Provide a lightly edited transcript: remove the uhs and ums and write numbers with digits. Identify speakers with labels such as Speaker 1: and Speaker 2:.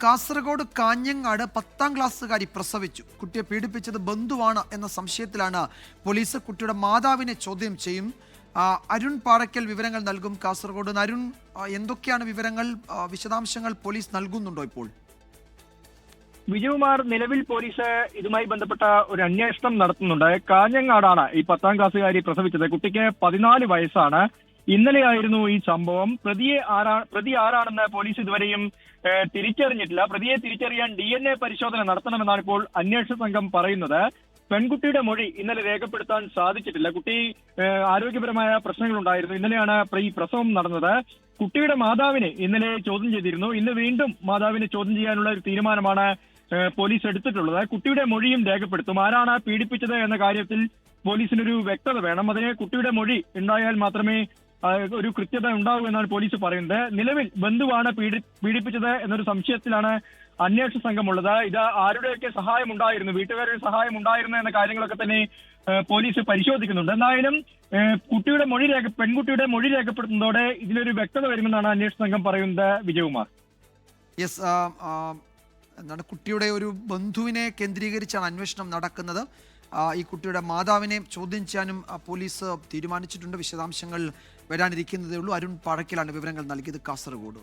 Speaker 1: കാസർഗോഡ് കാഞ്ഞങ്ങാട് 10ാം ക്ലാസ്സുകാരി പ്രസവിച്ചു. കുട്ടിയെ പീഡിപ്പിച്ചത് ബന്ധുവാണ് എന്ന സംശയത്തിലാണ് പോലീസ്. കുട്ടിയുടെ മാതാവിനെ ചോദ്യം ചെയ്യും. അരുൺ പാറയ്ക്കൽ വിവരങ്ങൾ നൽകും. കാസർഗോഡ് അരുൺ, എന്തൊക്കെയാണ് വിവരങ്ങൾ, വിശദാംശങ്ങൾ പോലീസ് നൽകുന്നുണ്ടോ ഇപ്പോൾ?
Speaker 2: വിജയകുമാർ, നിലവിൽ പോലീസ് ഇതുമായി ബന്ധപ്പെട്ട ഒരു അന്വേഷണം നടത്തുന്നുണ്ട്. കാഞ്ഞങ്ങാടാണ് ഈ 10ാം ക്ലാസ്സുകാരി പ്രസവിച്ചത്. കുട്ടിക്ക് 14 വയസ്സാണ്. ഇന്നലെയായിരുന്നു ഈ സംഭവം. പ്രതി ആരാണെന്ന് പോലീസ് ഇതുവരെയും തിരിച്ചറിഞ്ഞിട്ടില്ല. പ്രതിയെ തിരിച്ചറിയാൻ DNA പരിശോധന നടത്തണമെന്നാണ് ഇപ്പോൾ അന്വേഷണ സംഘം പറയുന്നത്. പെൺകുട്ടിയുടെ മൊഴി ഇന്നലെ രേഖപ്പെടുത്താൻ സാധിച്ചിട്ടില്ല. കുട്ടി ആരോഗ്യപരമായ പ്രശ്നങ്ങളുണ്ടായിരുന്നു. ഇന്നലെയാണ് ഈ പ്രസവം നടന്നത്. കുട്ടിയുടെ മാതാവിനെ ഇന്നലെ ചോദ്യം ചെയ്തിരുന്നു. ഇന്ന് വീണ്ടും മാതാവിനെ ചോദ്യം ചെയ്യാനുള്ള ഒരു തീരുമാനമാണ് പോലീസ് എടുത്തിട്ടുള്ളത്. കുട്ടിയുടെ മൊഴിയും രേഖപ്പെടുത്തും. ആരാണ് പീഡിപ്പിച്ചത് എന്ന കാര്യത്തിൽ പോലീസിനൊരു വ്യക്തത വേണം. അതിന് കുട്ടിയുടെ മൊഴി ഉണ്ടായാൽ മാത്രമേ ഒരു കൃത്യത ഉണ്ടാവൂ എന്നാണ് പോലീസ് പറയുന്നത്. നിലവിൽ ബന്ധുവാണ് പീഡിപ്പിച്ചത് എന്നൊരു സംശയത്തിലാണ് അന്വേഷണ സംഘമുള്ളത്. ഇത് ആരുടെയൊക്കെ സഹായം ഉണ്ടായിരുന്നു, വീട്ടുകാരുടെ സഹായം ഉണ്ടായിരുന്നു എന്ന കാര്യങ്ങളൊക്കെ തന്നെ പോലീസ് പരിശോധിക്കുന്നുണ്ട്. എന്തായാലും പെൺകുട്ടിയുടെ മൊഴി രേഖപ്പെടുത്തുന്നതോടെ ഇതിലൊരു വ്യക്തത വരുമെന്നാണ് അന്വേഷണ സംഘം പറയുന്നത്. വിജയകുമാർ,
Speaker 1: യെസ്, എന്താണ്, കുട്ടിയുടെ ഒരു ബന്ധുവിനെ കേന്ദ്രീകരിച്ചാണ് അന്വേഷണം നടക്കുന്നത്. ഈ കുട്ടിയുടെ മാതാവിനെ ചോദ്യം ചെയ്യാനും പോലീസ് തീരുമാനിച്ചിട്ടുണ്ട്. വിശദാംശങ്ങൾ വരാനിരിക്കുന്നതേ ഉള്ളൂ. അരുൺ പാറയ്ക്കലാണ് വിവരങ്ങൾ നൽകിയത്, കാസർഗോഡ്.